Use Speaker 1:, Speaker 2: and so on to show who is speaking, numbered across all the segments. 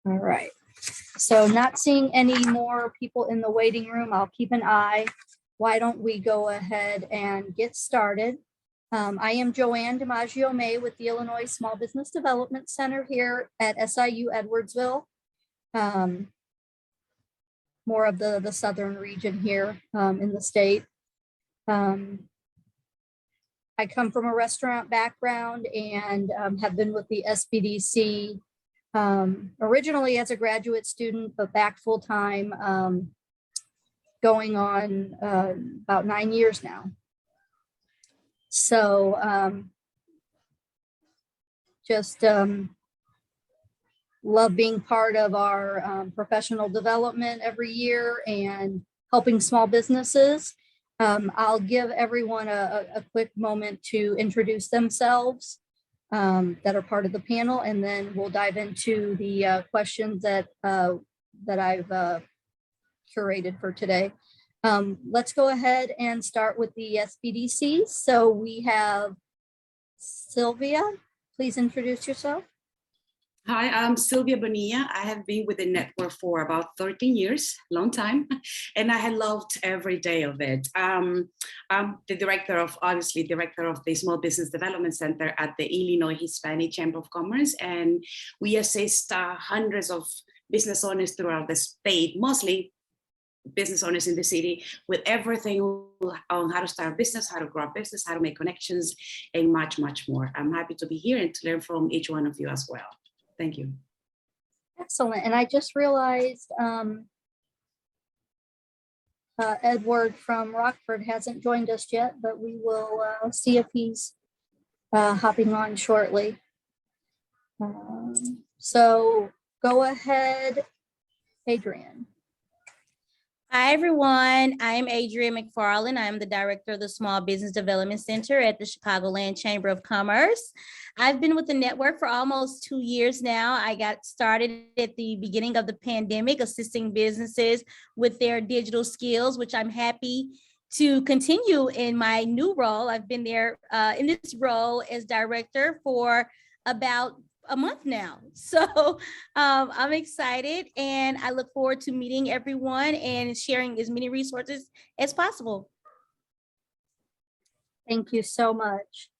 Speaker 1: All right. So not seeing any more people in the waiting room, I'll keep an eye. Why don't we go ahead and get started? I am Joanne DiMaggio May with the Illinois Small Business Development Center here at SIU Edwardsville. More of the southern region here in the state. I come from a restaurant background and have been with the SBDC originally as a graduate student, but back full time, going on about 9 years now. So just love being part of our professional development every year and helping small businesses. I'll give everyone a quick moment to introduce themselves that are part of the panel, and then we'll dive into the questions that I've curated for today. Let's go ahead and start with the SBDCs. So we have Sylvia, please introduce yourself.
Speaker 2: Hi, I'm Sylvia Bonilla. I have been with the network for about 13 years, long time, and I have loved every day of it. I'm the director of the Small Business Development Center at the Illinois Hispanic Chamber of Commerce, and we assist hundreds of business owners throughout the state, mostly business owners in the city, with everything on how to start a business, how to grow a business, how to make connections, and much, much more. I'm happy to be here and to learn from each one of you as well. Thank you.
Speaker 1: Excellent. And I just realized Edward from Rockford hasn't joined us yet, but we will see if he's hopping on shortly. So go ahead, Adrienne.
Speaker 3: Hi, everyone. I'm Adrienne McFarland. I'm the director of the Small Business Development Center at the Chicagoland Chamber of Commerce. I've been with the network for almost 2 years now. I got started at the beginning of the pandemic, assisting businesses with their digital skills, which I'm happy to continue in my new role. I've been there in this role as director for about a month now. So I'm excited and I look forward to meeting everyone and sharing as many resources as possible.
Speaker 1: Thank you so much.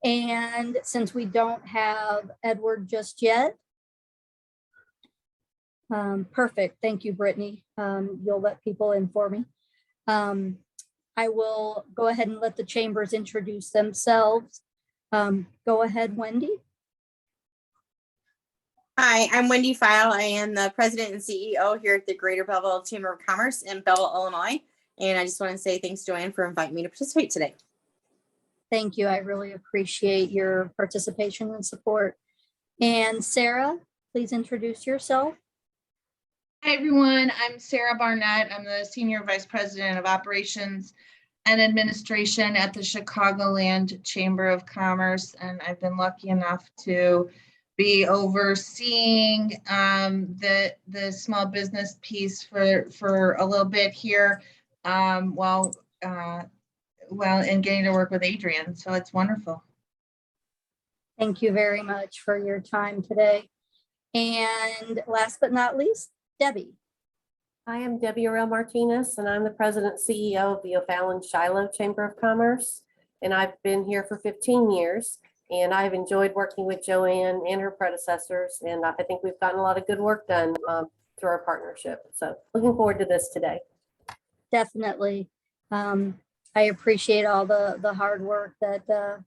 Speaker 1: And since we don't have Edward just yet, perfect. Thank you, Brittany. You'll let people in for me. I will go ahead and let the chambers introduce themselves. Go ahead, Wendy.
Speaker 4: Hi, I'm Wendy File. I am the president and CEO here at the Greater Belleville Chamber of Commerce in Belleville, Illinois. And I just want to say thanks, Joanne, for inviting me to participate today.
Speaker 1: Thank you. I really appreciate your participation and support. And Sarah, please introduce yourself.
Speaker 5: Hi, everyone. I'm Sarah Barnett. I'm the Senior Vice President of Operations and Administration at the Chicagoland Chamber of Commerce. And I've been lucky enough to be overseeing the small business piece for a little bit here while and getting to work with Adrienne. So it's wonderful.
Speaker 1: Thank you very much for your time today. And last but not least, Debbie.
Speaker 6: I am Debbie Arell Martinez, and I'm the president CEO of the O'Fallon Shiloh Chamber of Commerce. And I've been here for 15 years. And I've enjoyed working with Joanne and her predecessors. And I think we've gotten a lot of good work done through our partnership. So looking forward to this today.
Speaker 1: Definitely. I appreciate all the hard work that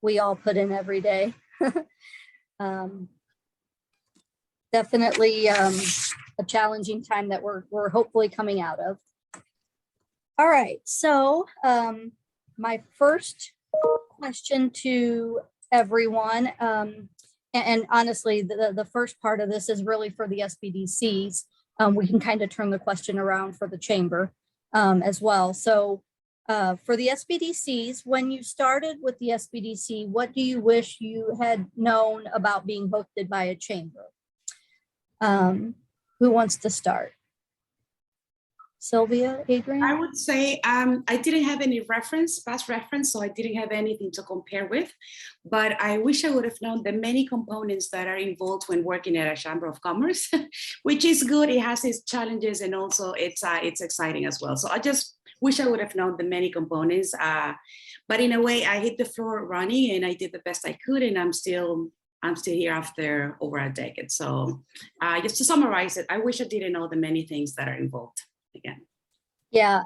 Speaker 1: we all put in every day. Definitely a challenging time that we're hopefully coming out of. All right. So my first question to everyone, and honestly, the first part of this is really for the SBDCs. We can kind of turn the question around for the chamber as well. So for the SBDCs, when you started with the SBDC, what do you wish you had known about being hosted by a chamber? Who wants to start? Sylvia, Adrian?
Speaker 2: I would say I didn't have any past reference, so I didn't have anything to compare with. But I wish I would have known the many components that are involved when working at a Chamber of Commerce, which is good. It has its challenges, and also it's exciting as well. So I just wish I would have known the many components. But in a way, I hit the floor running, and I did the best I could, and I'm still here after over a decade. So just to summarize it, I wish I didn't know the many things that are involved. Again.
Speaker 1: Yeah,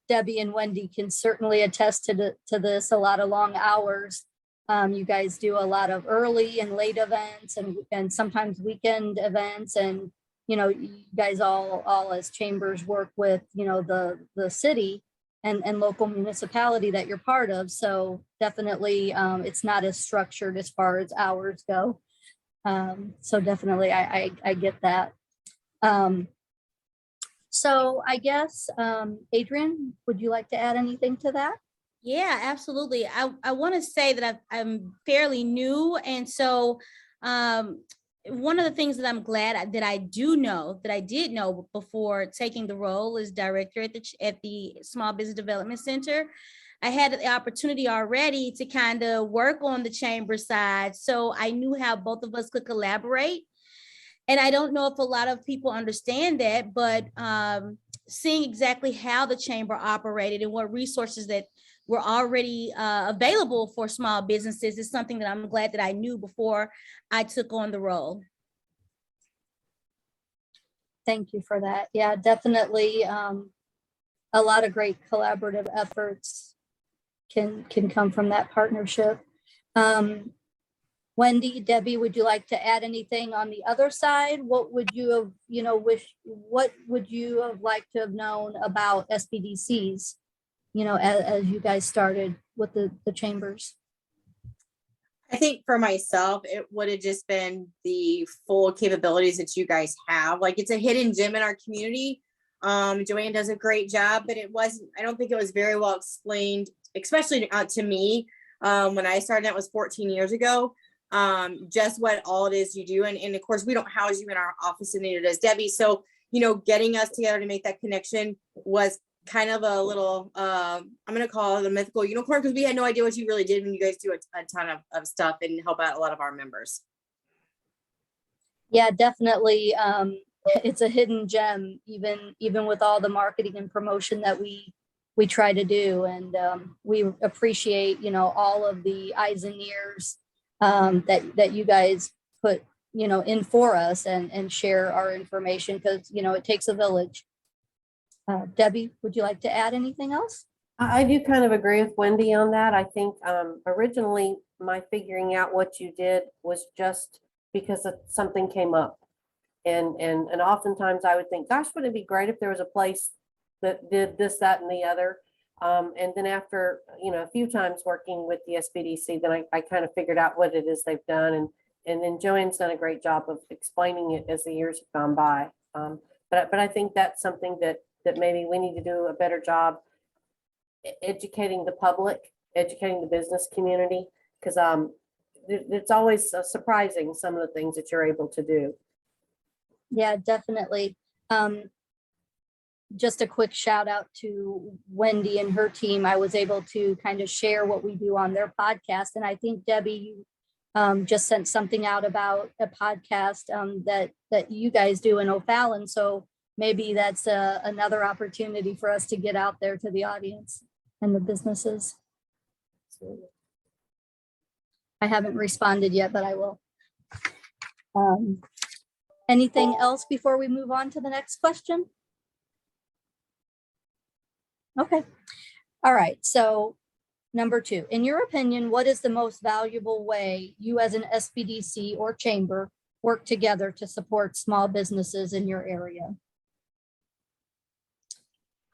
Speaker 1: Debbie and Wendy can certainly attest to this, a lot of long hours. You guys do a lot of early and late events and sometimes weekend events. And, you know, you guys all as chambers work with, you know, the city and local municipality that you're part of. So definitely it's not as structured as far as hours go. So definitely I get that. So I guess, Adrian, would you like to add anything to that?
Speaker 3: Yeah, absolutely. I want to say that I'm fairly new. And so one of the things that I'm glad that I did know before taking the role as director at the Small Business Development Center, I had the opportunity already to kind of work on the chamber side. So I knew how both of us could collaborate. And I don't know if a lot of people understand that, but seeing exactly how the chamber operated and what resources that were already available for small businesses is something that I'm glad that I knew before I took on the role.
Speaker 1: Thank you for that. Yeah, definitely a lot of great collaborative efforts can come from that partnership. Wendy, Debbie, would you like to add anything on the other side? What would you have, you know, what would you have liked to have known about SBDCs, you know, as you guys started with the chambers?
Speaker 4: I think for myself, it would have just been the full capabilities that you guys have. Like, it's a hidden gem in our community. Joanne does a great job, but I don't think it was very well explained, especially to me. When I started, that was 14 years ago. Just what all it is you do. And of course, we don't house you in our office, and neither does Debbie. So, you know, getting us together to make that connection was kind of a little, I'm going to call it a mythical unicorn, because we had no idea what you really did when you guys do a ton of stuff and help out a lot of our members.
Speaker 1: Yeah, definitely. It's a hidden gem, even with all the marketing and promotion that we try to do. And we appreciate, you know, all of the eyes and ears that you guys put, you know, in for us and share our information, because, you know, it takes a village. Debbie, would you like to add anything else?
Speaker 6: I do kind of agree with Wendy on that. I think originally my figuring out what you did was just because something came up. And oftentimes I would think, gosh, wouldn't it be great if there was a place that did this, that, and the other. And then after, you know, a few times working with the SBDC, then I kind of figured out what it is they've done. And then Joanne's done a great job of explaining it as the years have gone by. But I think that's something that maybe we need to do a better job educating the public, educating the business community, because it's always surprising some of the things that you're able to do.
Speaker 1: Yeah, definitely. Just a quick shout out to Wendy and her team. I was able to kind of share what we do on their podcast. And I think Debbie, you just sent something out about a podcast that you guys do in O'Fallon. So maybe that's another opportunity for us to get out there to the audience and the businesses. I haven't responded yet, but I will. Anything else before we move on to the next question? Okay. All right. So number 2, in your opinion, what is the most valuable way you as an SBDC or chamber work together to support small businesses in your area?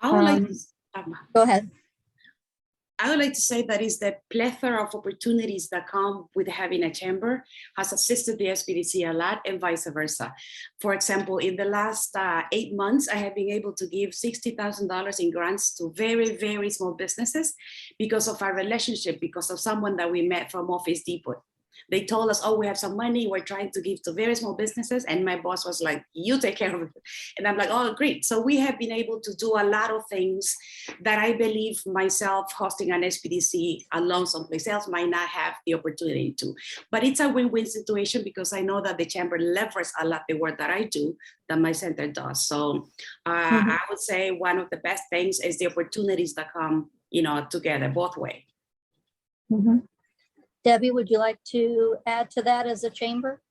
Speaker 2: I would like to,
Speaker 1: go ahead.
Speaker 2: I would like to say that is the plethora of opportunities that come with having a chamber has assisted the SBDC a lot, and vice versa. For example, in the last 8 months, I have been able to give $60,000 in grants to very, very small businesses because of our relationship, because of someone that we met from Office Depot. They told us, oh, we have some money, we're trying to give to very small businesses. And my boss was like, you take care of it. And I'm like, oh, great. So we have been able to do a lot of things that I believe myself hosting an SBDC alone someplace else might not have the opportunity to. But it's a win-win situation because I know that the chamber leverages a lot the work that I do, that my center does. So I would say one of the best things is the opportunities that come, together both ways.
Speaker 1: Debbie, would you like to add to that as a chamber?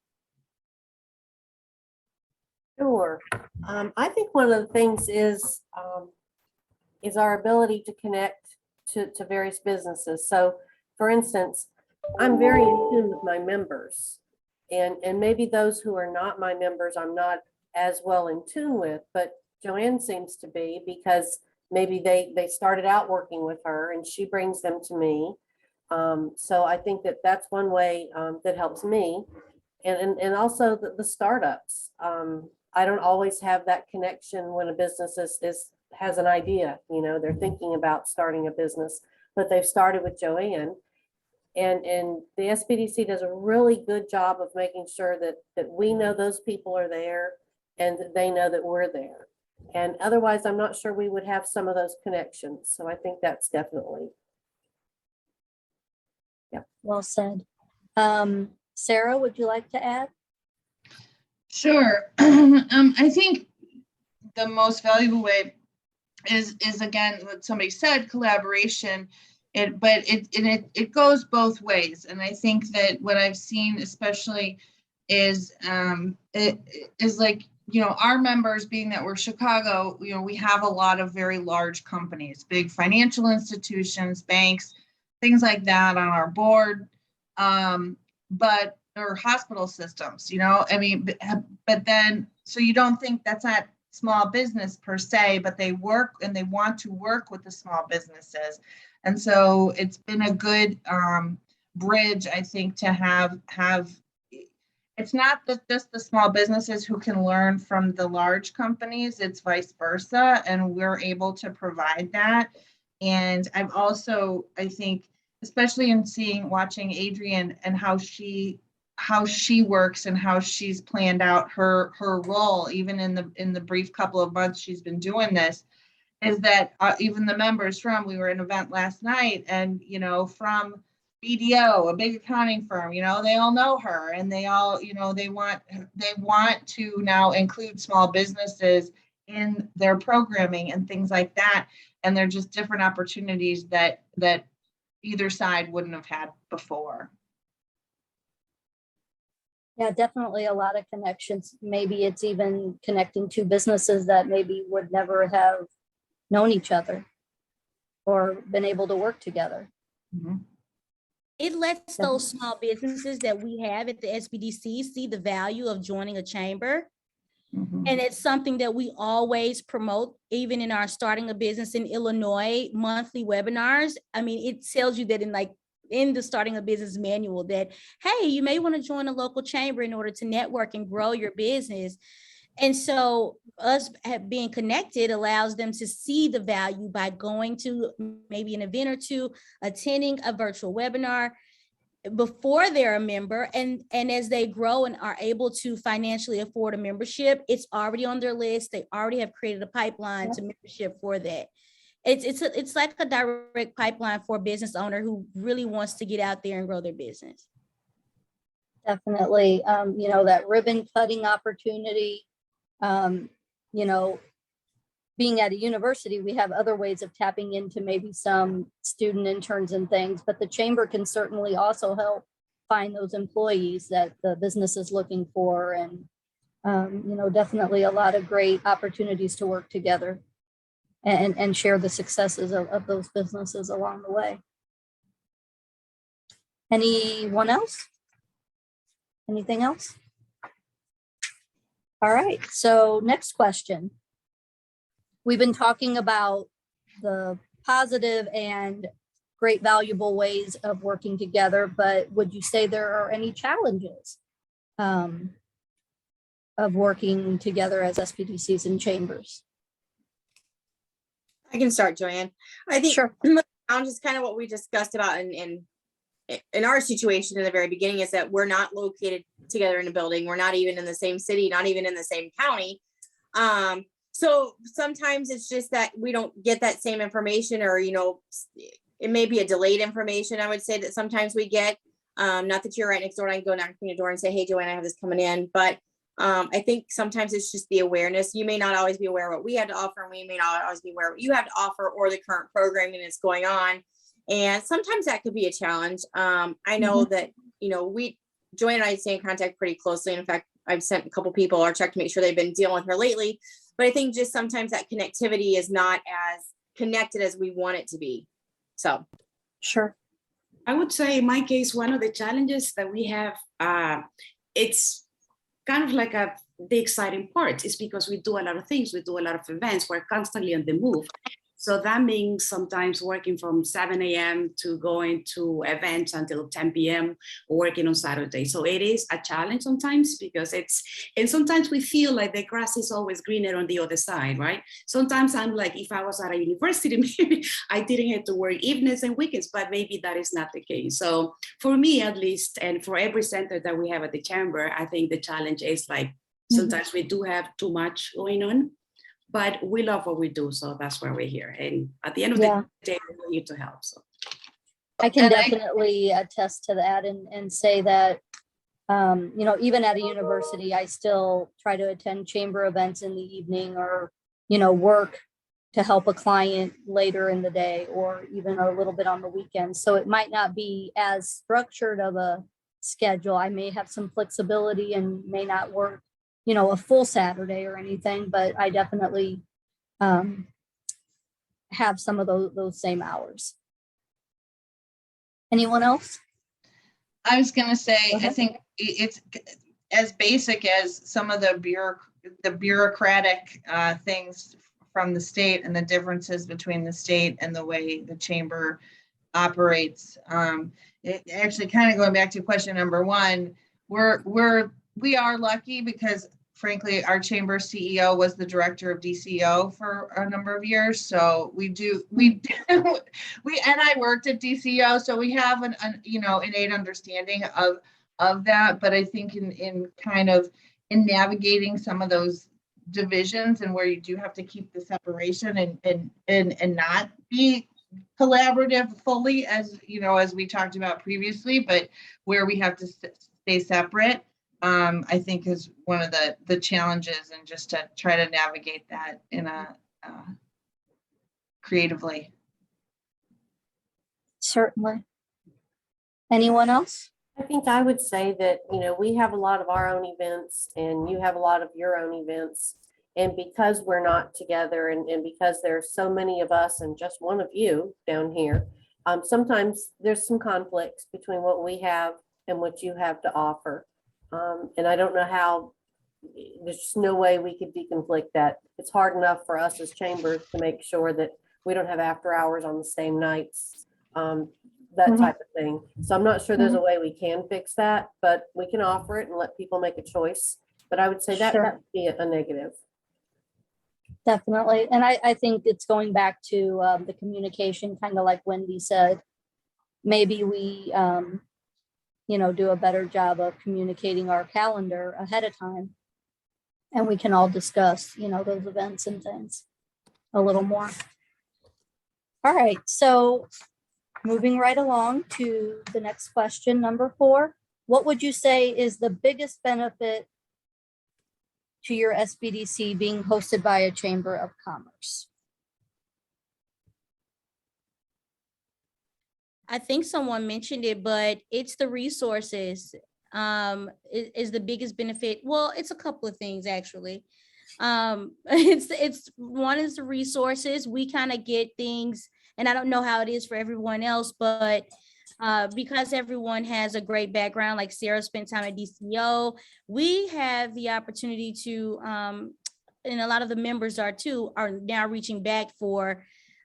Speaker 6: Sure. I think one of the things is our ability to connect to various businesses. So for instance, I'm very in tune with my members, and maybe those who are not my members, I'm not as well in tune with, but Joanne seems to be, because maybe they started out working with her and she brings them to me. So I think that that's one way that helps me. And also the startups. I don't always have that connection when a business has an idea, they're thinking about starting a business, but they've started with Joanne. And the SBDC does a really good job of making sure that we know those people are there and that they know that we're there. And otherwise, I'm not sure we would have some of those connections. So I think that's definitely. Yeah.
Speaker 1: Well said. Sarah, would you like to add?
Speaker 5: Sure. I think the most valuable way is again what somebody said, collaboration. But it goes both ways, and I think that what I've seen especially is it is like, our members, being that we're Chicago, we have a lot of very large companies, big financial institutions, banks, things like that on our board, or hospital systems, but then, so you don't think that's not small business per se, but they work and they want to work with the small businesses. And so it's been a good bridge, I think, to have, it's not just the small businesses who can learn from the large companies, it's vice versa. And we're able to provide that. And I've also, I think, especially in watching Adrienne and how she works and how she's planned out her role, even in the brief couple of months she's been doing this, is that even the members we were at an event last night, and from BDO, a big accounting firm, they all know her, and they all, they want to now include small businesses in their programming and things like that. And they're just different opportunities that either side wouldn't have had before.
Speaker 1: Yeah, definitely a lot of connections. Maybe it's even connecting two businesses that maybe would never have known each other or been able to work together.
Speaker 3: It lets those small businesses that we have at the SBDC see the value of joining a chamber. And it's something that we always promote, even in our starting a business in Illinois monthly webinars. I mean, it tells you that in the starting a business manual that, hey, you may want to join a local chamber in order to network and grow your business. And so us being connected allows them to see the value by going to maybe an event or two, attending a virtual webinar before they're a member. And as they grow and are able to financially afford a membership, it's already on their list. They already have created a pipeline to membership for that. It's like a direct pipeline for a business owner who really wants to get out there and grow their business.
Speaker 1: Definitely, that ribbon cutting opportunity, being at a university, we have other ways of tapping into maybe some student interns and things, but the chamber can certainly also help find those employees that the business is looking for. And, definitely a lot of great opportunities to work together and share the successes of those businesses along the way. Anyone else? Anything else? All right, so next question. We've been talking about the positive and great valuable ways of working together, but would you say there are any challenges of working together as SBDCs and chambers?
Speaker 4: I can start, Joanne. I think
Speaker 1: Sure.
Speaker 4: the challenge is kind of what we discussed about in in our situation in the very beginning is that we're not located together in a building. We're not even in the same city, not even in the same county. So sometimes it's just that we don't get that same information, or, it may be a delayed information, I would say, that sometimes we get. Not that you're right next door and I can go knock on your door and say, hey, Joanne, I have this coming in. But I think sometimes it's just the awareness. You may not always be aware of what we have to offer, and we may not always be aware of what you have to offer or the current programming that's going on. And sometimes that could be a challenge. I know that, Joanne and I stay in contact pretty closely. In fact, I've sent a couple people our check to make sure they've been dealing with her lately. But I think just sometimes that connectivity is not as connected as we want it to be. So.
Speaker 1: Sure.
Speaker 2: I would say in my case, one of the challenges that we have, it's kind of like the exciting part is because we do a lot of things. We do a lot of events. We're constantly on the move. So that means sometimes working from 7 a.m. to going to events until 10 p.m. working on Saturday. So it is a challenge sometimes because and sometimes we feel like the grass is always greener on the other side, right? Sometimes I'm like, if I was at a university, maybe I didn't have to work evenings and weekends, but maybe that is not the case. So for me, at least, and for every center that we have at the chamber, I think the challenge is like, sometimes we do have too much going on. But we love what we do, so that's why we're here. And at the end of the day, we're here to help. So
Speaker 1: I can definitely attest to that and say that, even at a university, I still try to attend chamber events in the evening, or, work to help a client later in the day, or even a little bit on the weekends. So it might not be as structured of a schedule. I may have some flexibility and may not work a full Saturday or anything, but I definitely have some of those same hours. Anyone else?
Speaker 5: I was going to say,
Speaker 1: Go
Speaker 5: I
Speaker 1: ahead.
Speaker 5: think it's as basic as some of the bureaucratic things from the state and the differences between the state and the way the chamber operates. It actually kind of going back to question number one, we are lucky because frankly, our chamber CEO was the director of DCO for a number of years. So we and I worked at DCO. So we have an innate understanding of that. But I think in navigating some of those divisions and where you do have to keep the separation and not be collaborative fully as we talked about previously, but where we have to stay separate. I think is one of the challenges, and just to try to navigate that in a creatively.
Speaker 1: Certainly. Anyone else?
Speaker 6: I think I would say that, we have a lot of our own events and you have a lot of your own events. And because we're not together and because there's so many of us and just one of you down here, sometimes there's some conflicts between what we have and what you have to offer. And I don't know how, there's just no way we could deconflict that. It's hard enough for us as chambers to make sure that we don't have after hours on the same nights, that type of thing. So I'm not sure there's a way we can fix that, but we can offer it and let people make a choice. But I would say that would be a negative.
Speaker 1: Definitely. And I think it's going back to the communication, kind of like Wendy said. Maybe we do a better job of communicating our calendar ahead of time, and we can all discuss, those events and things a little more. All right, so moving right along to the next question, number 4. What would you say is the biggest benefit to your SBDC being hosted by a Chamber of Commerce?
Speaker 3: I think someone mentioned it, but it's the resources is the biggest benefit. Well, it's a couple of things actually. It's one is the resources. We kind of get things, and I don't know how it is for everyone else, but because everyone has a great background, like Sarah spent time at DCO, we have the opportunity to, and a lot of the members are now reaching back for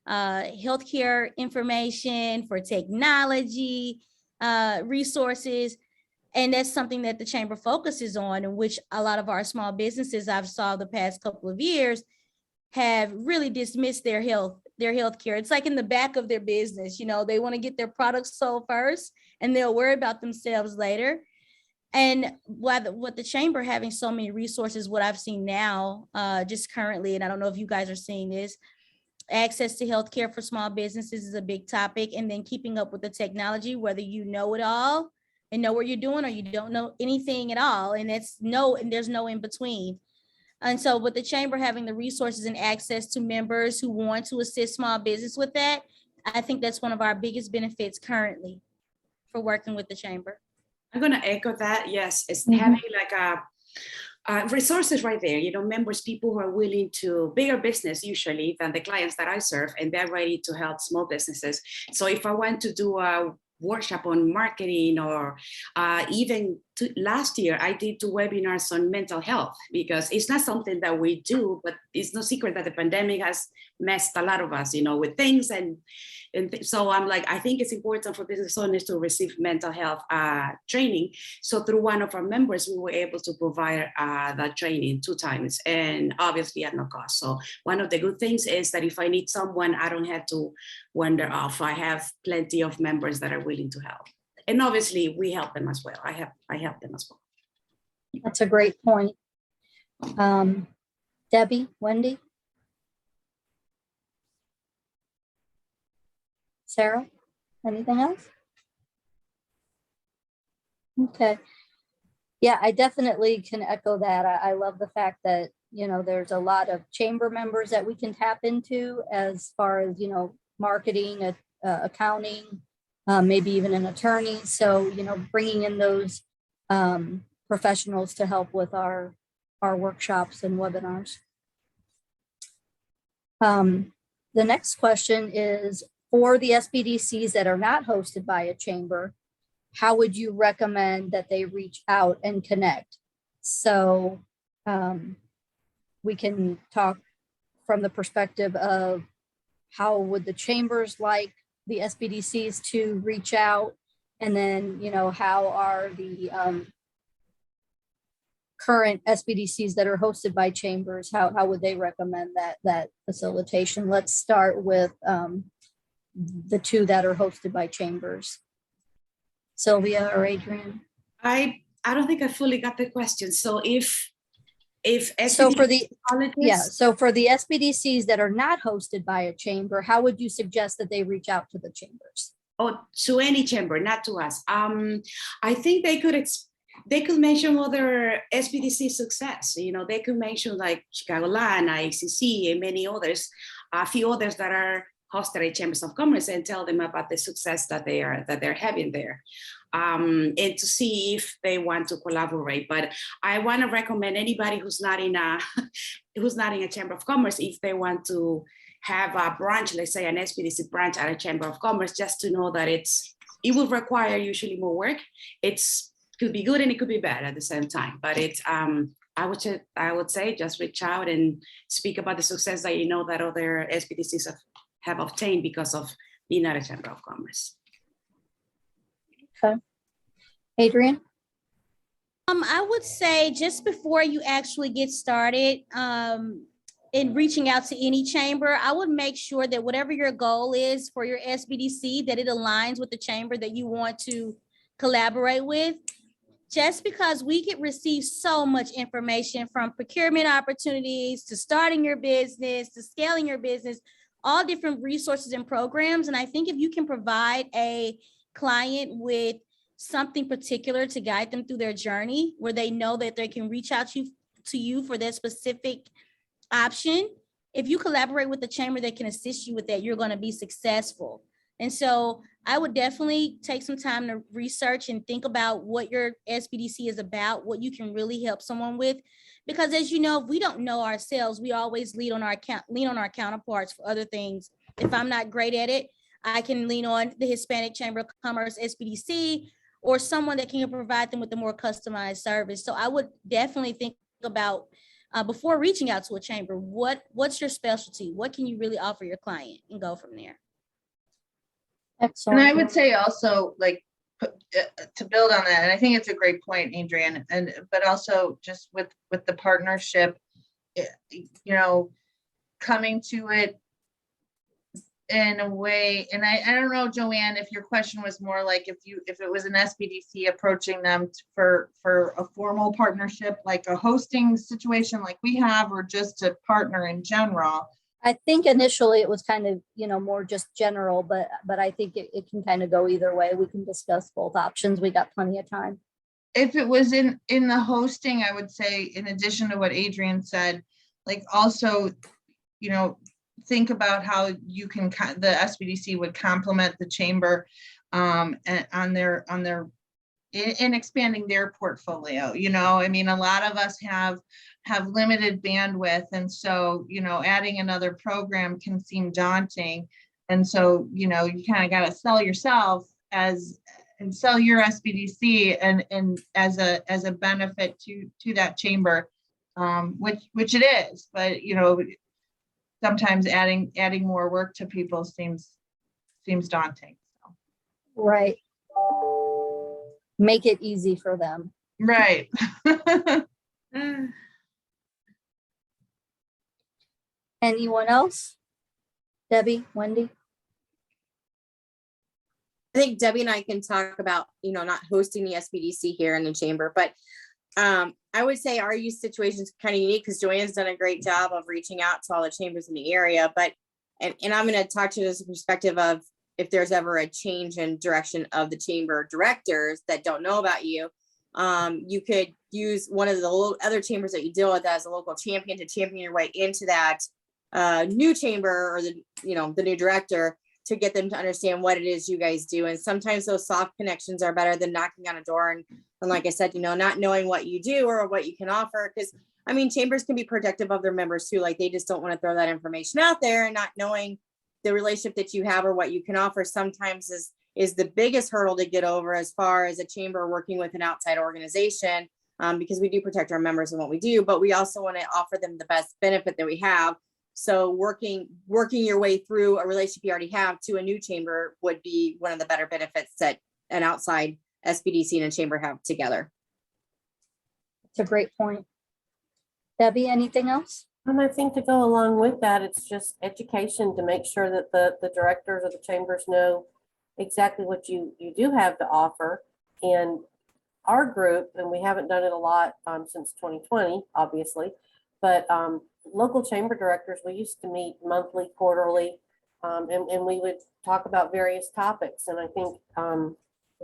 Speaker 3: healthcare information, for technology resources. And that's something that the chamber focuses on, in which a lot of our small businesses I've saw the past couple of years have really dismissed their healthcare. It's like in the back of their business, they want to get their products sold first, and they'll worry about themselves later. And what the chamber having so many resources, what I've seen now, just currently, and I don't know if you guys are seeing this, access to healthcare for small businesses is a big topic. And then keeping up with the technology, whether you know it all and know what you're doing, or you don't know anything at all. And there's no in between. And so with the chamber having the resources and access to members who want to assist small business with that, I think that's one of our biggest benefits currently for working with the chamber.
Speaker 2: I'm going to echo that. Yes, it's
Speaker 1: Mhm.
Speaker 2: having like resources right there, members, people who are willing to, bigger business usually than the clients that I serve, and they're ready to help small businesses. So if I want to do a workshop on marketing, or even last year, I did 2 webinars on mental health, because it's not something that we do, but it's no secret that the pandemic has messed a lot of us, with things. So I'm like, I think it's important for business owners to receive mental health training. So through one of our members, we were able to provide that training 2 times, and obviously at no cost. So one of the good things is that if I need someone, I don't have to wander off. I have plenty of members that are willing to help. And obviously we help them as well. I help them as well.
Speaker 1: That's a great point. Debbie, Wendy? Sarah, anything else? Okay. Yeah, I definitely can echo that. I love the fact that, there's a lot of chamber members that we can tap into as far as, marketing, accounting, maybe even an attorney. So, bringing in those professionals to help with our workshops and webinars. The next question is, for the SBDCs that are not hosted by a chamber, how would you recommend that they reach out and connect? So we can talk from the perspective of how would the chambers like the SBDCs to reach out, and then, how are the current SBDCs that are hosted by chambers, how would they recommend that facilitation? Let's start with the 2 that are hosted by chambers. Sylvia or Adrian?
Speaker 2: I don't think I fully got the question. So if
Speaker 1: So for the
Speaker 2: colleges,
Speaker 1: so for the SBDCs that are not hosted by a chamber, how would you suggest that they reach out to the chambers?
Speaker 2: or to any chamber, not to us. I think they could mention other SBDC success. They could mention like Chicagoland, IECC, and many others, a few others that are hosted at chambers of commerce, and tell them about the success that they're having there, and to see if they want to collaborate. But I want to recommend anybody who's not in a chamber of commerce, if they want to have a branch, let's say an SBDC branch at a chamber of commerce, just to know that it will require usually more work. Could be good and it could be bad at the same time, but I would say just reach out and speak about the success that that other SBDCs have obtained because of being at a chamber of commerce.
Speaker 1: Okay. Adrian?
Speaker 3: I would say just before you actually get started in reaching out to any chamber, I would make sure that whatever your goal is for your SBDC, that it aligns with the chamber that you want to collaborate with. Just because we could receive so much information, from procurement opportunities to starting your business to scaling your business, all different resources and programs. And I think if you can provide a client with something particular to guide them through their journey, where they know that they can reach out to you for their specific option, if you collaborate with the chamber that can assist you with that, you're going to be successful. And so I would definitely take some time to research and think about what your SBDC is about, what you can really help someone with. Because as you know, if we don't know ourselves, we always lean on our counterparts for other things. If I'm not great at it, I can lean on the Hispanic Chamber of Commerce SBDC, or someone that can provide them with a more customized service. So I would definitely think about, before reaching out to a chamber, what's your specialty? What can you really offer your client, and go from there.
Speaker 1: Excellent.
Speaker 5: And I would say also, like, to build on that, and I think it's a great point, Adrian, but also just with the partnership, coming to it in a way, and I don't know, Joanne, if your question was more like if it was an SBDC approaching them for a formal partnership, like a hosting situation like we have, or just a partner in general.
Speaker 1: I think initially it was kind of, more just general, but I think it can kind of go either way. We can discuss both options. We got plenty of time.
Speaker 5: If it was in the hosting, I would say, in addition to what Adrian said, like also, think about how you can, the SBDC would complement the chamber and in expanding their portfolio. I mean, a lot of us have limited bandwidth. And so, adding another program can seem daunting. And so, you kind of got to sell yourself and sell your SBDC and as a benefit to that chamber, which it is, but sometimes adding more work to people seems daunting. So.
Speaker 1: Right. Make it easy for them.
Speaker 5: Right.
Speaker 1: Anyone else? Debbie, Wendy?
Speaker 4: I think Debbie and I can talk about, not hosting the SBDC here in the chamber, but I would say our use situation is kind of unique because Joanne's done a great job of reaching out to all the chambers in the area. But, and I'm going to talk to this perspective of if there's ever a change in direction of the chamber directors that don't know about you, you could use one of the other chambers that you deal with as a local champion to champion your way into that new chamber or the new director to get them to understand what it is you guys do. And sometimes those soft connections are better than knocking on a door. And like I said, not knowing what you do or what you can offer. Because I mean, chambers can be protective of their members too. Like they just don't want to throw that information out there, and not knowing the relationship that you have or what you can offer sometimes is the biggest hurdle to get over as far as a chamber working with an outside organization, because we do protect our members and what we do, but we also want to offer them the best benefit that we have. So working your way through a relationship you already have to a new chamber would be one of the better benefits that an outside SBDC and a chamber have together.
Speaker 1: It's a great point. Debbie, anything else?
Speaker 6: And I think to go along with that, it's just education to make sure that the directors of the chambers know exactly what you do have to offer. And our group, and we haven't done it a lot since 2020, obviously, but local chamber directors, we used to meet monthly, quarterly, and we would talk about various topics. And I think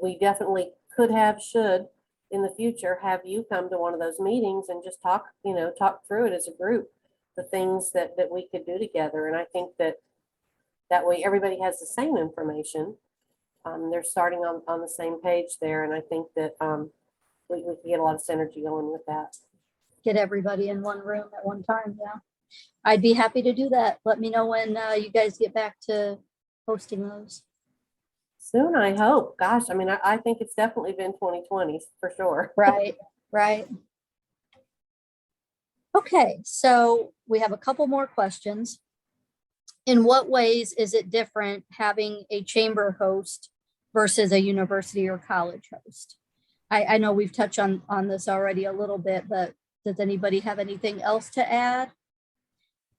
Speaker 6: we definitely should in the future have you come to one of those meetings and just talk through it as a group, the things that we could do together. And I think that way everybody has the same information. They're starting on the same page there. And I think that we can get a lot of synergy going with that.
Speaker 1: Get everybody in one room at one time. Yeah, I'd be happy to do that. Let me know when you guys get back to hosting those.
Speaker 6: Soon, I hope. Gosh, I mean, I think it's definitely been 2020 for sure.
Speaker 1: Right. Okay, so we have a couple more questions. In what ways is it different having a chamber host versus a university or college host? I know we've touched on this already a little bit, but does anybody have anything else to add?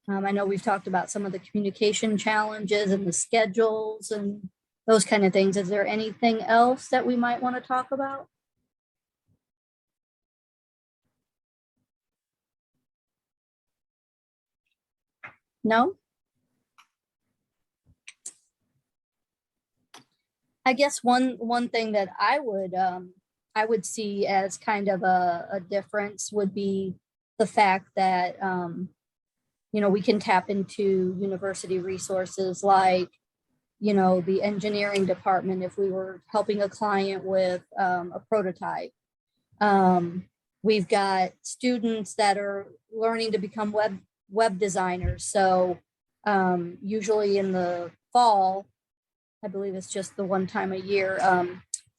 Speaker 1: I know we've talked about some of the communication challenges and the schedules and those kind of things. Is there anything else that we might want to talk about? No? I guess one thing that I would see as kind of a difference would be the fact that we can tap into university resources like the engineering department if we were helping a client with a prototype. We've got students that are learning to become web designers. So usually in the fall, I believe it's just the one time a year,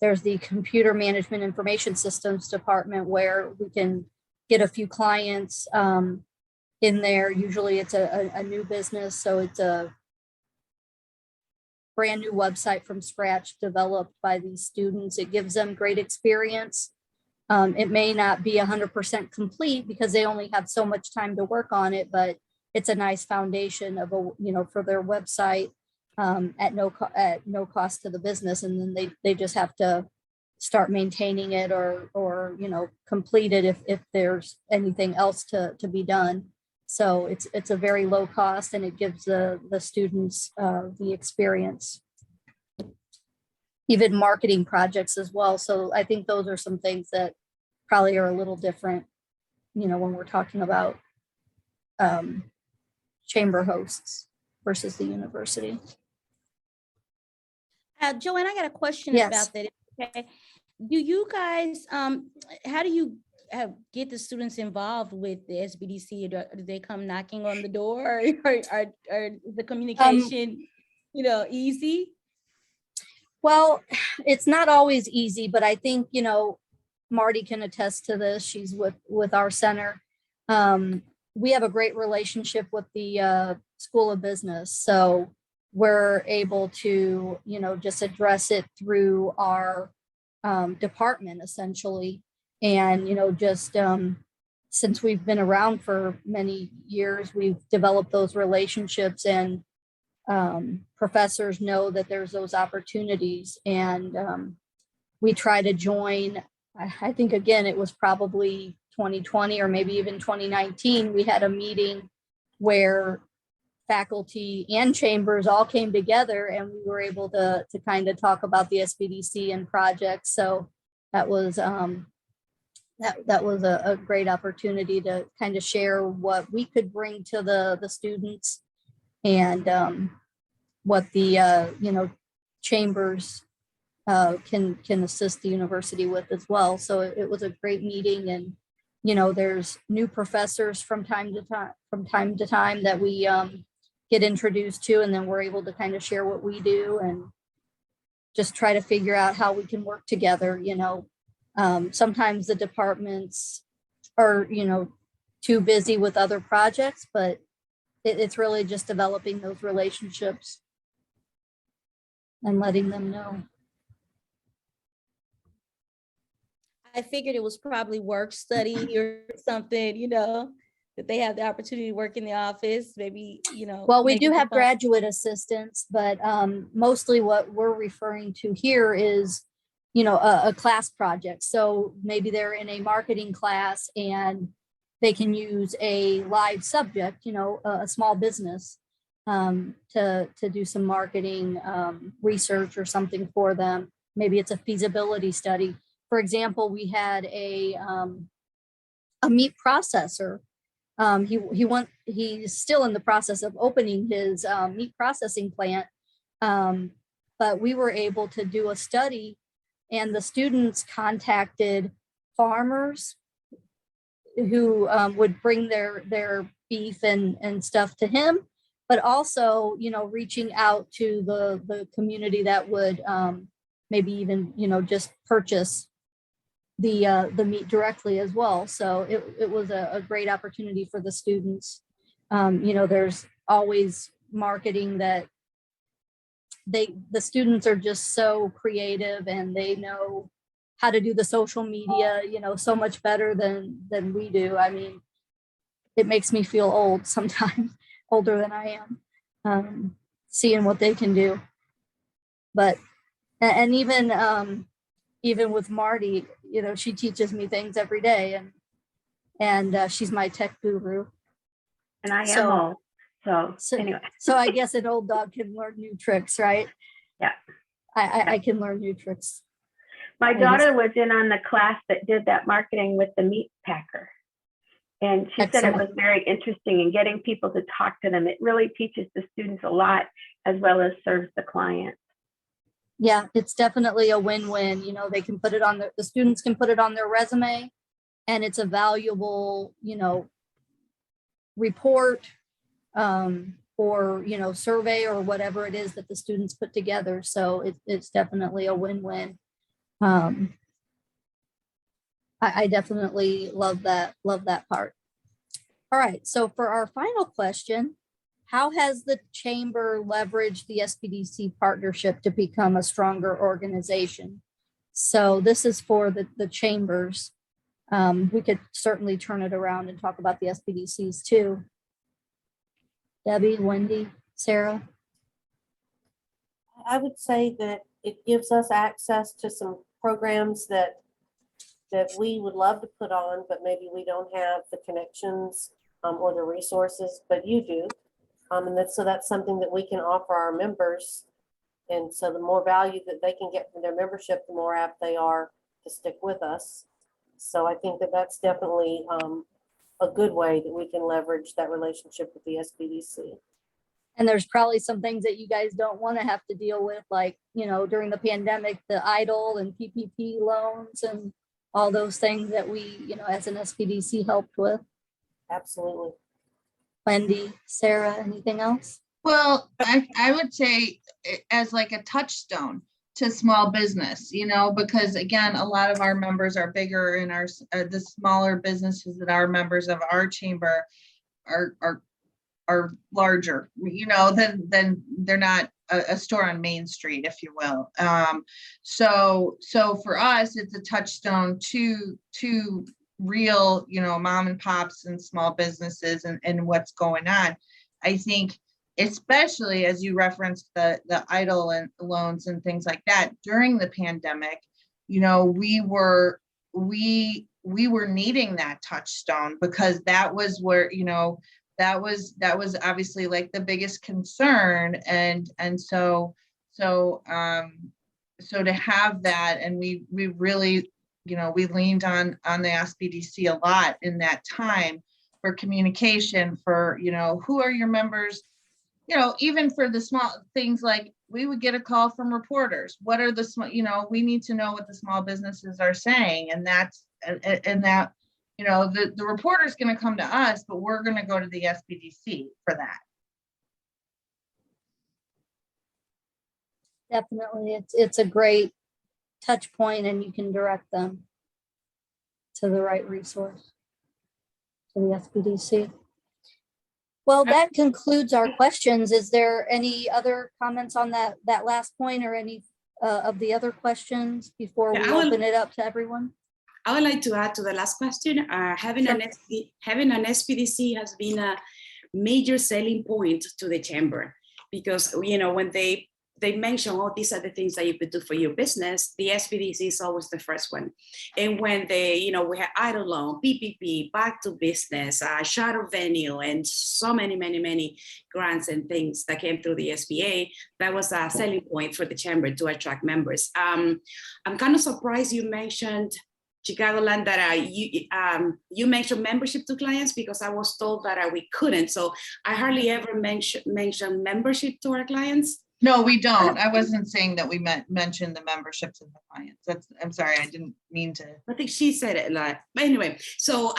Speaker 1: there's the computer management information systems department where we can get a few clients in there. Usually it's a new business. So it's a brand new website from scratch developed by these students. It gives them great experience. It may not be 100% complete because they only have so much time to work on it, but it's a nice foundation of for their website. at no cost to the business, and then they just have to start maintaining it or complete it if there's anything else to be done. So it's a very low cost, and it gives the students the experience. Even marketing projects as well. So I think those are some things that probably are a little different, when we're talking about chamber hosts versus the university.
Speaker 3: Joanne, I got a question
Speaker 1: Yes.
Speaker 3: about that. Okay. Do you guys, how do you get the students involved with the SBDC? Do they come knocking on the door, or is the communication, easy?
Speaker 1: Well, it's not always easy, but I think, Marty can attest to this. She's with our center. We have a great relationship with the School of Business. So we're able to, just address it through our department essentially. And, just since we've been around for many years, we've developed those relationships, and professors know that there's those opportunities, and we try to join. I think, again, it was probably 2020 or maybe even 2019. We had a meeting where faculty and chambers all came together, and we were able to kind of talk about the SBDC and projects. So that was that was a great opportunity to kind of share what we could bring to the students, and what the chambers can assist the university with as well. So it was a great meeting, and there's new professors from time to time that we get introduced to, and then we're able to kind of share what we do and just try to figure out how we can work together. Sometimes the departments are too busy with other projects, but it's really just developing those relationships and letting them know.
Speaker 3: I figured it was probably work study or something, that they have the opportunity to work in the office, maybe,
Speaker 1: Well, we
Speaker 3: make
Speaker 1: do
Speaker 3: it
Speaker 1: have
Speaker 3: fun.
Speaker 1: graduate assistants, but mostly what we're referring to here is, a class project. So maybe they're in a marketing class and they can use a live subject, a small business, to do some marketing research or something for them. Maybe it's a feasibility study. For example, we had a meat processor. He's still in the process of opening his meat processing plant, but we were able to do a study, and the students contacted farmers who would bring their beef and stuff to him, but also reaching out to the community that would maybe even just purchase the meat directly as well. So it was a great opportunity for the students. There's always marketing that the students are just so creative, and they know how to do the social media, so much better than we do. I mean, it makes me feel old sometimes, older than I am, seeing what they can do. But, and even with Marty, she teaches me things every day, and she's my tech guru.
Speaker 7: And I am old. So anyway.
Speaker 1: So I guess an old dog can learn new tricks, right?
Speaker 7: Yeah.
Speaker 1: I can learn new tricks.
Speaker 7: My daughter was in on the class that did that marketing with the meat packer. And she said it was very interesting, and getting people to talk to them. It really teaches the students a lot, as well as serves the client.
Speaker 1: Yeah, it's definitely a win-win. They can put it on the students can put it on their resume, and it's a valuable, report or, survey or whatever it is that the students put together. So it's definitely a win-win. I definitely love that part. All right, so for our final question, how has the chamber leveraged the SBDC partnership to become a stronger organization? So this is for the chambers. We could certainly turn it around and talk about the SBDCs too. Debbie, Wendy, Sarah.
Speaker 6: I would say that it gives us access to some programs that we would love to put on, but maybe we don't have the connections or the resources, but you do. And that's something that we can offer our members. And so the more value that they can get from their membership, the more apt they are to stick with us. So I think that that's definitely a good way that we can leverage that relationship with the SBDC.
Speaker 1: And there's probably some things that you guys don't want to have to deal with, like, during the pandemic, the EIDL and PPP loans and all those things that we, as an SBDC helped with.
Speaker 6: Absolutely.
Speaker 1: Wendy, Sarah, anything else?
Speaker 5: Well, I would say as like a touchstone to small business, because again, a lot of our members are bigger, and the smaller businesses that are members of our chamber are larger, than they're not a store on Main Street, if you will. So for us, it's a touchstone to real, mom and pops and small businesses and what's going on. I think, especially as you referenced the EIDL and loans and things like that during the pandemic, we were needing that touchstone, because that was where, that was obviously like the biggest concern. And so to have that, and we really, we leaned on the SBDC a lot in that time for communication, for, who are your members, even for the small things, like we would get a call from reporters. What are the small, we need to know what the small businesses are saying. And that, the reporter's going to come to us, but we're going to go to the SBDC for that.
Speaker 1: Definitely. It's a great touch point, and you can direct them to the right resource, to the SBDC. Well, that concludes our questions. Is there any other comments on that last point, or any of the other questions before we open it up to everyone?
Speaker 2: I would like to add to the last question. Having an SBDC has been a major selling point to the chamber, because when they mention, oh, these are the things that you could do for your business, the SBDC is always the first one. And when we had EIDL loan, PPP, back to business, shadow venue, and so many grants and things that came through the SBA, that was a selling point for the chamber to attract members. I'm kind of surprised you mentioned Chicagoland, that you mentioned membership to clients, because I was told that we couldn't. So I hardly ever mention membership to our clients.
Speaker 5: No, we don't. I wasn't saying that we mentioned the memberships of the clients. I'm sorry, I didn't mean to.
Speaker 2: I think she said it like, but anyway, so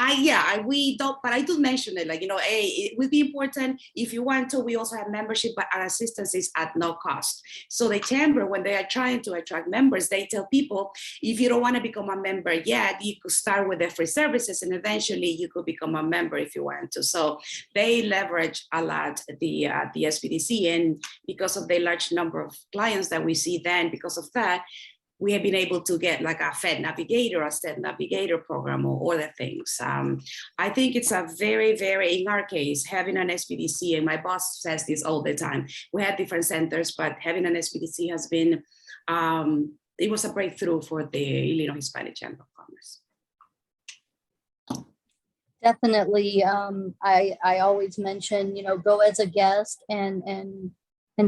Speaker 2: we don't, but I do mention it, like, hey, it would be important if you want to. We also have membership, but our assistance is at no cost. So the chamber, when they are trying to attract members, they tell people, if you don't want to become a member yet, you could start with the free services, and eventually you could become a member if you want to. So they leverage a lot the SBDC, and because of the large number of clients that we see, then because of that, we have been able to get like a Fed Navigator, a State Navigator program, or other things. I think it's a very, in our case, having an SBDC, and my boss says this all the time, we have different centers, but having an SBDC has been, it was a breakthrough for the Illinois Hispanic Chamber of Commerce.
Speaker 1: Definitely. I always mention, go as a guest and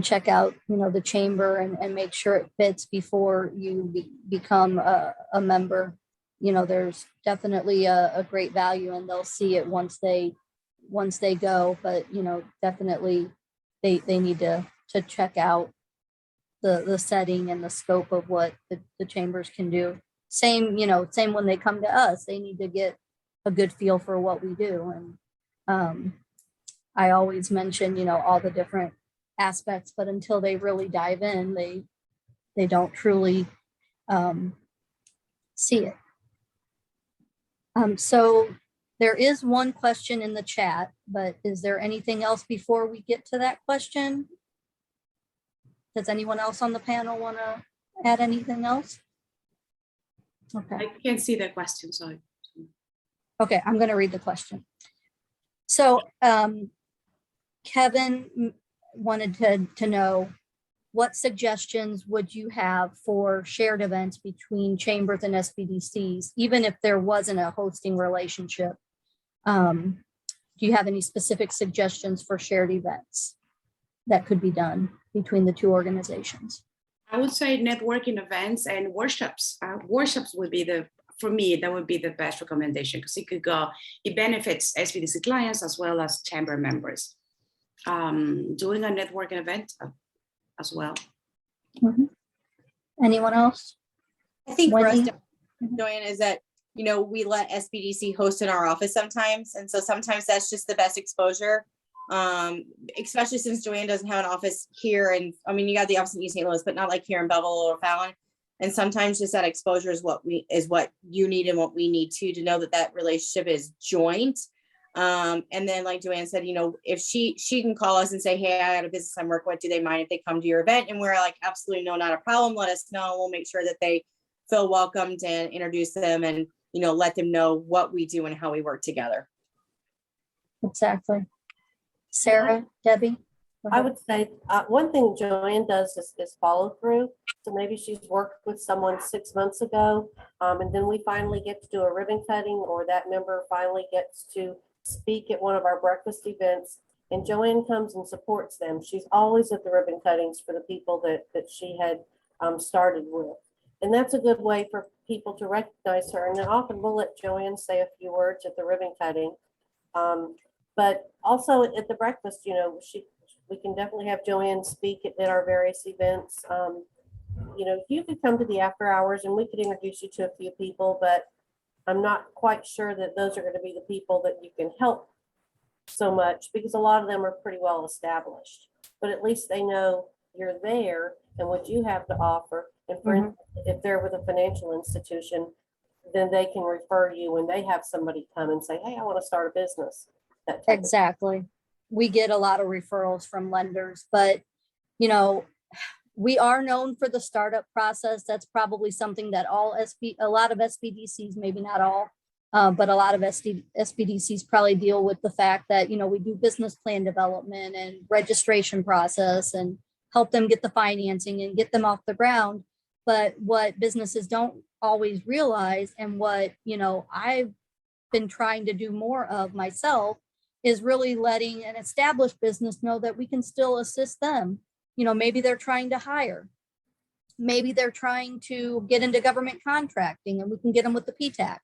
Speaker 1: check out, the chamber and make sure it fits before you become a member. There's definitely a great value, and they'll see it once they go, but, definitely they need to check out the setting and the scope of what the chambers can do. Same when they come to us, they need to get a good feel for what we do. And I always mention, all the different aspects, but until they really dive in, they don't truly see it. So there is one question in the chat, but is there anything else before we get to that question? Does anyone else on the panel want to add anything else? Okay.
Speaker 2: I can't see the question, sorry.
Speaker 1: Okay, I'm going to read the question. So Kevin wanted to know, what suggestions would you have for shared events between chambers and SBDCs, even if there wasn't a hosting relationship? Do you have any specific suggestions for shared events that could be done between the two organizations?
Speaker 2: I would say networking events and workshops. Workshops would be for me, that would be the best recommendation, because it benefits SBDC clients as well as chamber members. Doing a networking event as well.
Speaker 1: Mm-hmm. Anyone else?
Speaker 4: I think for us,
Speaker 1: Wendy?
Speaker 4: Joanne, is that, we let SBDC host in our office sometimes. And so sometimes that's just the best exposure. Especially since Joanne doesn't have an office here. And I mean, you got the office in East St. Louis, but not like here in Bevel or Fallon. And sometimes just that exposure is what you need and what we need to know that relationship is joint. And then like Joanne said, if she can call us and say, hey, I got a business I'm working with, do they mind if they come to your event? And we're like, absolutely no, not a problem. Let us know. We'll make sure that they feel welcomed and introduce them and, let them know what we do and how we work together.
Speaker 1: Exactly. Sarah, Debbie?
Speaker 6: I would say one thing Joanne does is follow through. So maybe she's worked with someone 6 months ago, and then we finally get to do a ribbon cutting, or that member finally gets to speak at one of our breakfast events, and Joanne comes and supports them. She's always at the ribbon cuttings for the people that she had started with. And that's a good way for people to recognize her. And then often we'll let Joanne say a few words at the ribbon cutting. But also at the breakfast, we can definitely have Joanne speak at our various events. You could come to the after hours and we could introduce you to a few people, but I'm not quite sure that those are going to be the people that you can help so much, because a lot of them are pretty well established. But at least they know you're there and what you have to offer. And for instance, if they're with a financial institution, then they can refer you when they have somebody come and say, hey, I want to start a business. That type of
Speaker 1: Exactly. We get a lot of referrals from lenders, but we are known for the startup process. That's probably something that a lot of SBDCs, maybe not all, but a lot of SBDCs probably deal with the fact that, we do business plan development and registration process and help them get the financing and get them off the ground. But what businesses don't always realize, and what, I've been trying to do more of myself, is really letting an established business know that we can still assist them. Maybe they're trying to hire. Maybe they're trying to get into government contracting and we can get them with the PTAC.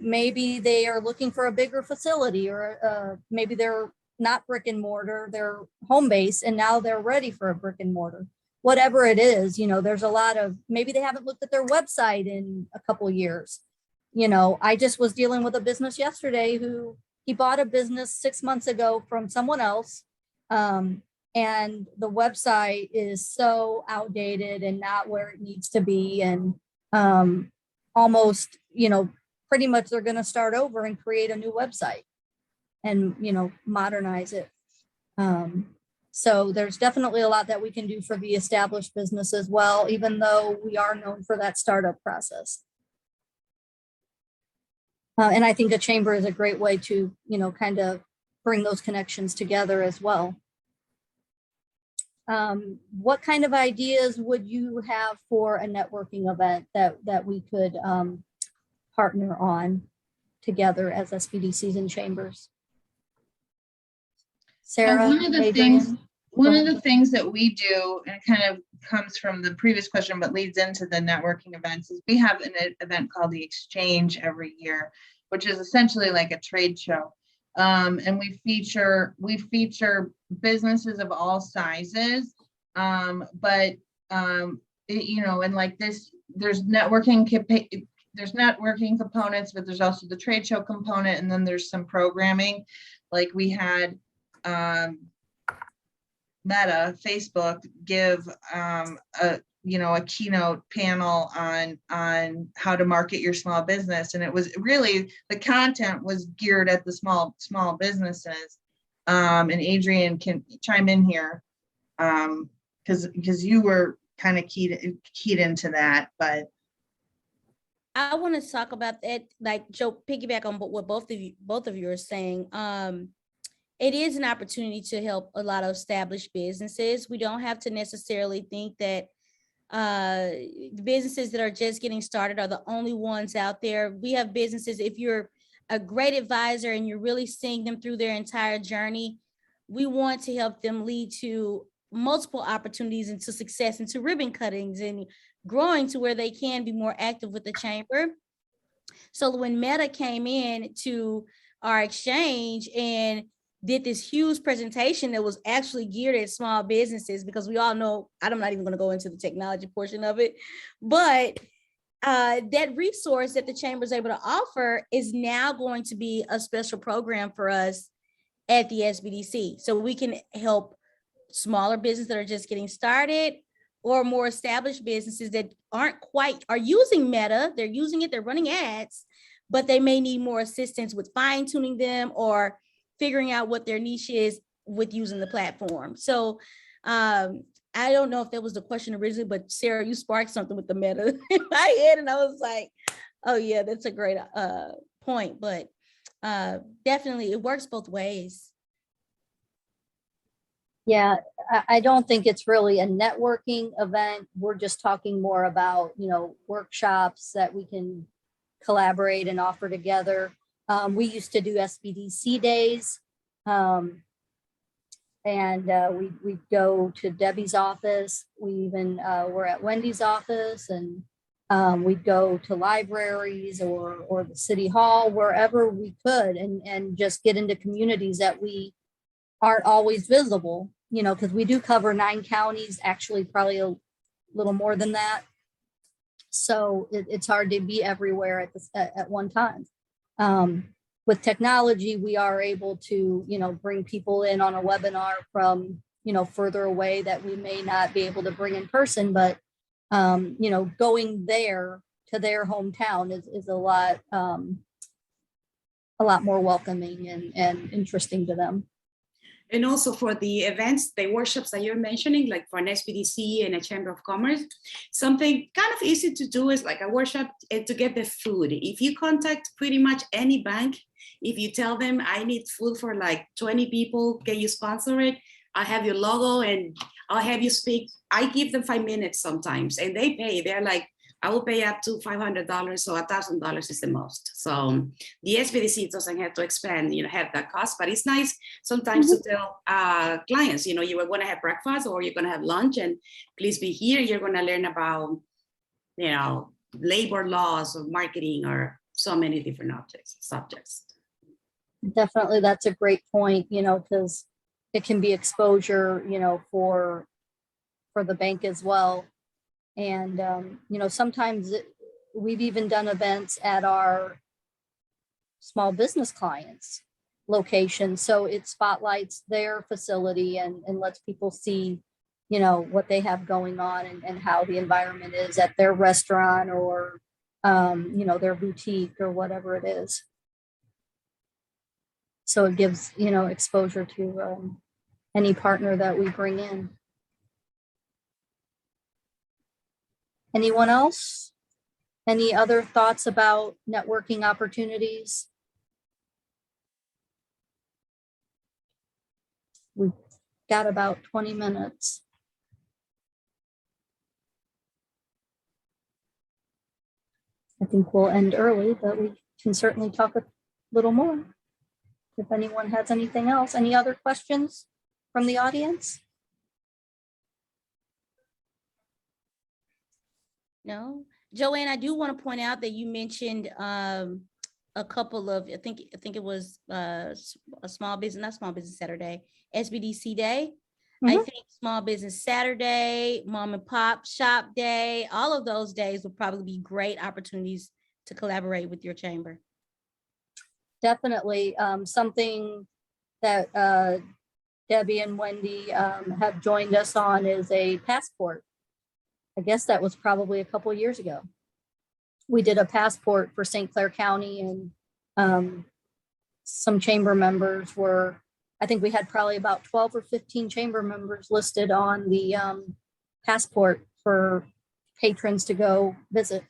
Speaker 1: Maybe they are looking for a bigger facility, or maybe they're not brick and mortar, they're home base, and now they're ready for a brick and mortar. Whatever it is, there's a lot of, maybe they haven't looked at their website in a couple of years. I just was dealing with a business yesterday who he bought a business 6 months ago from someone else. And the website is so outdated and not where it needs to be. And almost, pretty much they're going to start over and create a new website and, modernize it. So there's definitely a lot that we can do for the established business as well, even though we are known for that startup process. And I think a chamber is a great way to, kind of bring those connections together as well. What kind of ideas would you have for a networking event that we could partner on together as SBDCs and chambers? Sarah?
Speaker 5: One of the things that we do, and it kind of comes from the previous question, but leads into the networking events, is we have an event called the Exchange every year, which is essentially like a trade show. And we feature businesses of all sizes, but and like this, there's networking components, but there's also the trade show component, and then there's some programming. Like we had Meta, Facebook, give a keynote panel on how to market your small business, and it was really, the content was geared at the small businesses. And Adrian can chime in here because you were kind of keyed into that, but
Speaker 3: I want to talk about that, like Joe, piggyback on what both of you are saying. it is an opportunity to help a lot of established businesses. We don't have to necessarily think that the businesses that are just getting started are the only ones out there. We have businesses, if you're a great advisor and you're really seeing them through their entire journey, we want to help them lead to multiple opportunities into success, into ribbon cuttings and growing to where they can be more active with the chamber. So when Meta came in to our exchange and did this huge presentation that was actually geared at small businesses, because we all know, I'm not even going to go into the technology portion of it, but that resource that the chamber is able to offer is now going to be a special program for us at the SBDC. So we can help smaller businesses that are just getting started, or more established businesses that are using Meta, they're using it, they're running ads, but they may need more assistance with fine tuning them or figuring out what their niche is with using the platform. So I don't know if that was the question originally, but Sarah, you sparked something with the Meta in my head, and I was like, oh yeah, that's a great point, but definitely it works both ways.
Speaker 1: Yeah, I don't think it's really a networking event. We're just talking more about, workshops that we can collaborate and offer together. We used to do SBDC days, and we go to Debbie's office. We even were at Wendy's office, and we'd go to libraries or the city hall, wherever we could, and just get into communities that we aren't always visible, because we do cover 9 counties, actually probably a little more than that. So it's hard to be everywhere at one time. With technology, we are able to, bring people in on a webinar from, further away that we may not be able to bring in person, but, going there to their hometown is a lot more welcoming and interesting to them.
Speaker 2: And also for the events, the workshops that you're mentioning, like for an SBDC and a Chamber of Commerce, something kind of easy to do is like a workshop to get the food. If you contact pretty much any bank, if you tell them I need food for like 20 people, can you sponsor it? I'll have your logo and I'll have you speak. I give them 5 minutes sometimes and they pay. They're like, I will pay up to $500, so $1,000 is the most. So the SBDC doesn't have to expand, have that cost, but it's nice sometimes to tell clients, you want to have breakfast or you're going to have lunch, and please be here. You're going to learn about, labor laws or marketing or so many different subjects.
Speaker 1: Definitely, that's a great point, because it can be exposure, for the bank as well. And, sometimes we've even done events at our small business clients' location. So it spotlights their facility and lets people see, what they have going on and how the environment is at their restaurant or, their boutique or whatever it is. So it gives, exposure to any partner that we bring in. Anyone else? Any other thoughts about networking opportunities? We've got about 20 minutes. I think we'll end early, but we can certainly talk a little more. If anyone has anything else, any other questions from the audience?
Speaker 3: No, Joanne, I do want to point out that you mentioned a couple of, I think it was a small business, not small business Saturday, SBDC Day. I think small business Saturday, mom and pop shop day, all of those days would probably be great opportunities to collaborate with your chamber.
Speaker 1: Definitely. Something that Debbie and Wendy have joined us on is a passport. I guess that was probably a couple of years ago. We did a passport for St. Clair County, and some chamber members were, I think we had probably about 12 or 15 chamber members listed on the passport for patrons to go visit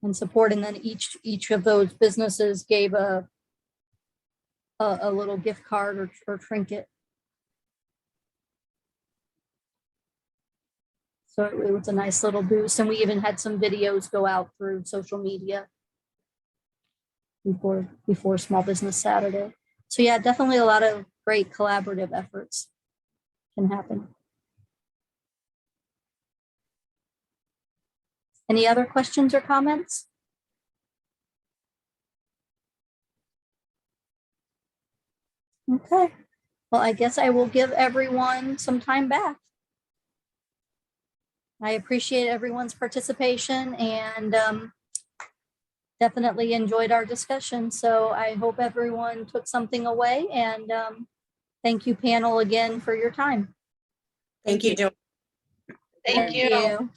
Speaker 1: and support. And then each of those businesses gave a a little gift card or trinket. So it was a nice little boost. And we even had some videos go out through social media before Small Business Saturday. So yeah, definitely a lot of great collaborative efforts can happen. Any other questions or comments? Okay, well, I guess I will give everyone some time back. I appreciate everyone's participation and definitely enjoyed our discussion. So I hope everyone took something away, and thank you, panel, again for your time.
Speaker 4: Thank you, Joanne.
Speaker 5: Thank you.